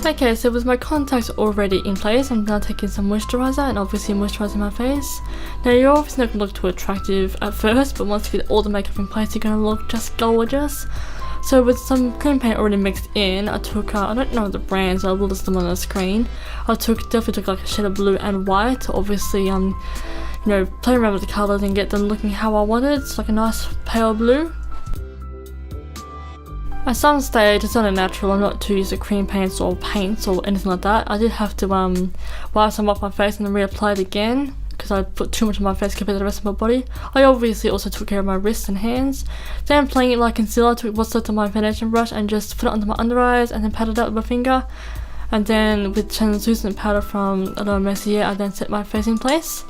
Okay, so with my contacts already in place, I'm now taking some moisturiser and obviously moisturising my face. Now you're obviously not going to look too attractive at first, but once you get all the makeup in place, you're going to look just gorgeous. So with some cream paint already mixed in, I took, I don't know the brands, I will list them on the screen. Definitely took like a shade of blue and white to obviously, you know, play around with the colours and get them looking how I wanted. It's like a nice pale blue. At some stage, it's not a natural, I'm not too used to cream paints or paints or anything like that. I did have to wipe some off my face and then reapply it again because I put too much on my face compared to the rest of my body. I obviously also took care of my wrists and hands. Then playing it like concealer, I took what's left of my foundation brush and just put it under my under eyes and then pat it out with my finger. And then with translucent powder from Lagoona Mercier, I then set my face in place.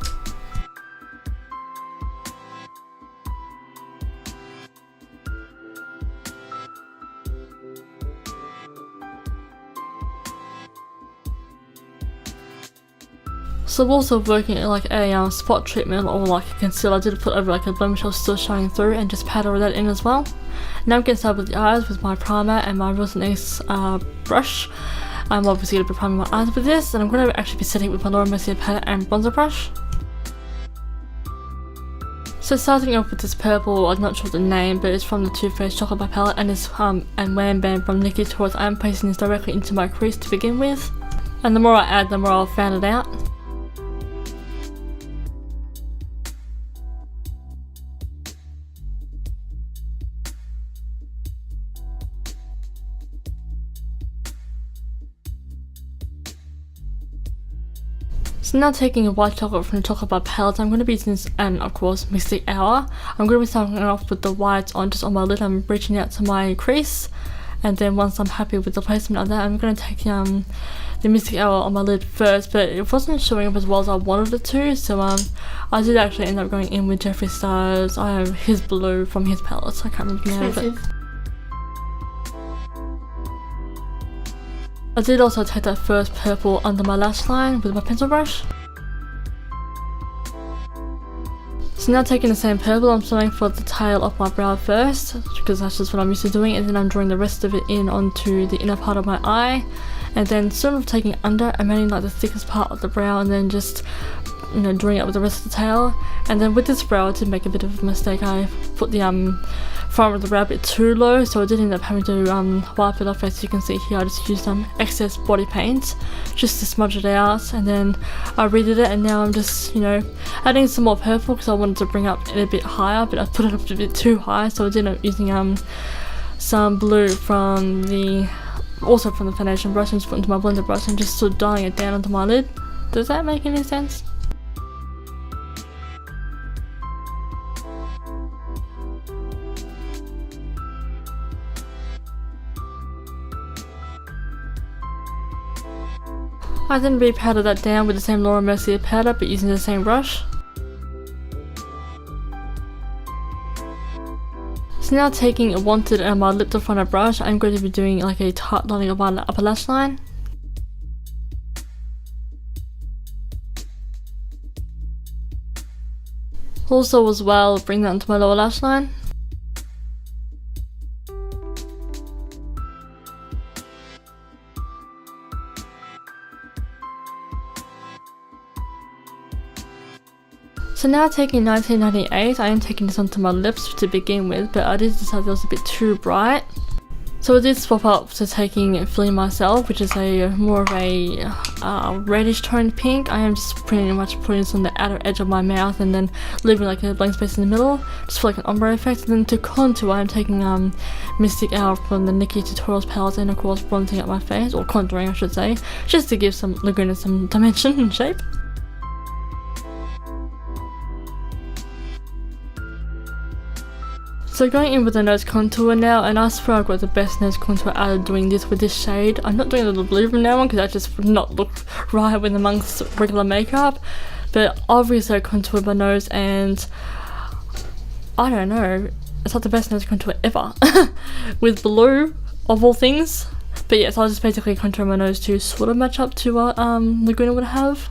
So I'm also working like a spot treatment or like a concealer. I did put over like a blemish that was still showing through and just pat all that in as well. Now I'm getting started with the eyes with my primer and my Resonance brush. I'm obviously going to be priming my eyes with this, and I'm going to actually be setting it with my Lagoona Mercier palette and bronzer brush. So starting off with this purple, I'm not sure the name, but it's from the Too Faced Chocolate Bar palette, and it's and Wham Bam from Nikki Torres. I'm placing this directly into my crease to begin with, and the more I add, the more I'll fan it out. So now taking a white chocolate from the Chocolate Bar palette, I'm going to be using this, and of course Mystic Hour. I'm going to be starting off with the white on just on my lid. I'm reaching out to my crease, and then once I'm happy with the placement of that, I'm going to take the Mystic Hour on my lid first, but it wasn't showing up as well as I wanted it to, so I did actually end up going in with Jeffree Star's his blue from his palette. So I can't remember the name of it. I did also take that first purple under my lash line with my pencil brush. So now taking the same purple, I'm starting for the tail of my brow first, because that's just what I'm used to doing, and then I'm drawing the rest of it in onto the inner part of my eye, and then sort of taking under and mainly like the thickest part of the brow, and then just, you know, drawing it with the rest of the tail. And then with this brow, I did make a bit of a mistake. I put the front of the brow a bit too low, so I did end up having to wipe it off. As you can see here, I just used excess body paint just to smudge it out, and then I redid it, and now I'm just, you know, adding some more purple because I wanted to bring up it a bit higher, but I put it up a bit too high, so I did end up using some blue from the foundation brush and just put into my blender brush and just sort of dialing it down onto my lid. Does that make any sense? I then re-powdered that down with the same Lagoona Mercier powder, but using the same brush. So now taking a Wanted and my lip definer brush, I'm going to be doing like a tight lining of my upper lash line. Also as well, bring that onto my lower lash line. So now taking 1998, I am taking this onto my lips to begin with, but I did decide it was a bit too bright. So I did swap up to taking Flee Myself, which is a more of a reddish toned pink. I am just pretty much putting this on the outer edge of my mouth and then leaving like a blank space in the middle, just for like an ombre effect. And then to contour, I'm taking Mystic Hour from the Nikki Tutorials palette, and of course bronzing up my face, or contouring I should say, just to give some Lagoona some dimension and shape. So going in with the nose contour now, and I swear I've got the best nose contour out of doing this with this shade. I'm not doing a little blue from now on because that just would not look right with amongst regular makeup, but obviously I contoured my nose, and I don't know, it's not the best nose contour ever with blue of all things. But yes, I'll just basically contour my nose to sort of match up to what Lagoona would have.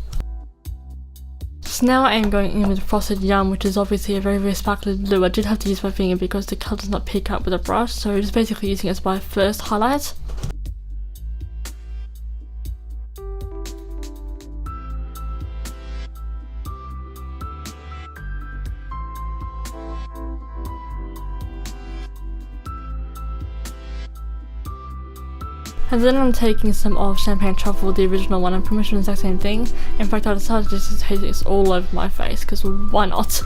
So now I am going in with Frosted Yum, which is obviously a very sparkly blue. I did have to use my finger because the colour does not pick up with a brush, so just basically using it as my first highlight. And then I'm taking some of Champagne Truffle, the original one. I'm pretty much doing the exact same thing. In fact, I decided just to take this all over my face, because why not?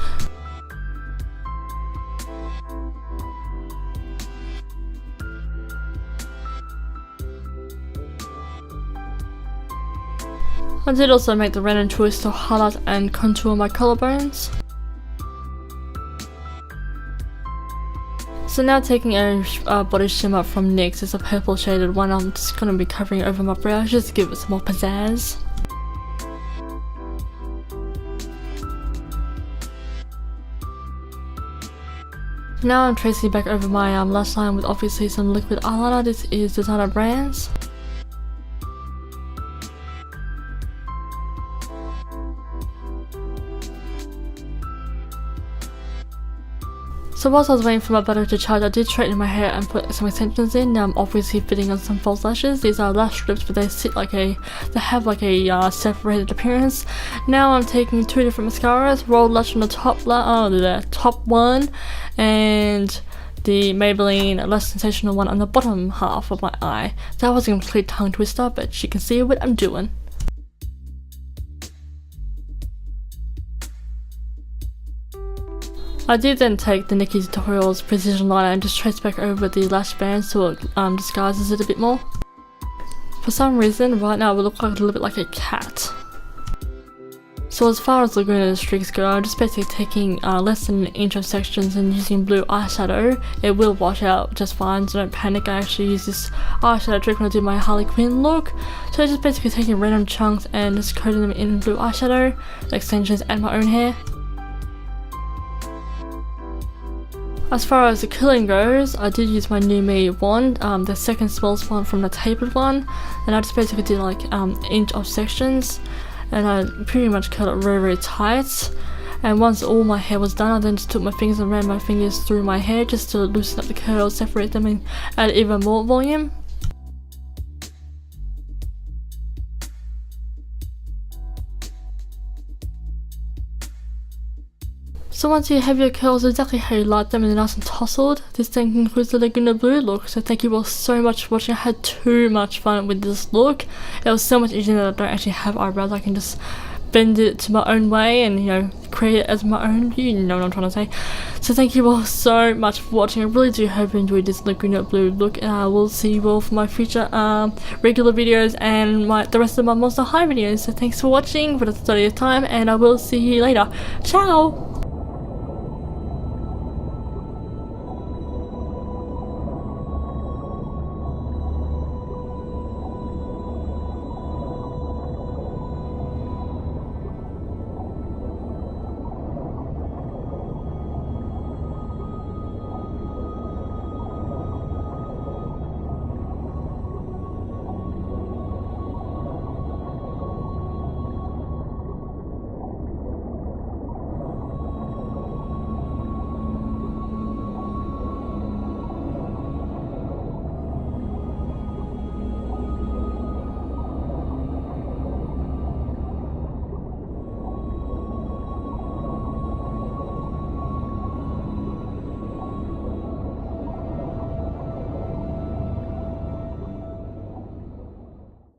I did also make the random choice to highlight and contour my collarbones. So now taking a body shimmer from NYX, it's a purple shaded one. I'm just going to be covering it over my brows just to give it some more pizzazz. Now I'm tracing back over my lash line with obviously some liquid eyeliner. This is Designer Brands. So whilst I was waiting for my battery to charge, I did straighten my hair and put some extensions in. Now I'm obviously fitting on some false lashes. These are lash strips, but they have like a separated appearance. Now I'm taking two different mascaras, Rolled Lash on the top one, and the Maybelline Less Sensational one on the bottom half of my eye. That was a complete tongue twister, but you can see what I'm doing. I did then take the Nikki Tutorials Precision Liner and just trace back over the lash band so it disguises it a bit more. For some reason, right now it will look like a little bit like a cat. So as far as Lagoona streaks go, I'm just basically taking less than an inch of sections and using blue eyeshadow. It will wash out just fine, so don't panic. I actually use this eyeshadow trick when I do my Harley Quinn look. So just basically taking random chunks and just coating them in blue eyeshadow, the extensions and my own hair. As far as the curling goes, I did use my New Me wand, the second smallest one from the tapered one, and I just basically did like inch of sections, and I pretty much curled it very, very tight. And once all my hair was done, I then just took my fingers and ran my fingers through my hair just to loosen up the curls, separate them, and add even more volume. So once you have your curls exactly how you like them and they're nice and tousled, this then concludes the Lagoona Blue look. So thank you all so much for watching. I had too much fun with this look. It was so much easier that I don't actually have eyebrows. I can just bend it to my own way and, you know, create it as my own. You know what I'm trying to say. So thank you all so much for watching. I really do hope you enjoyed this Lagoona Blue look, and I will see you all for my future regular videos and the rest of my Monster High videos. So thanks for watching for the study of time, and I will see you later. Ciao!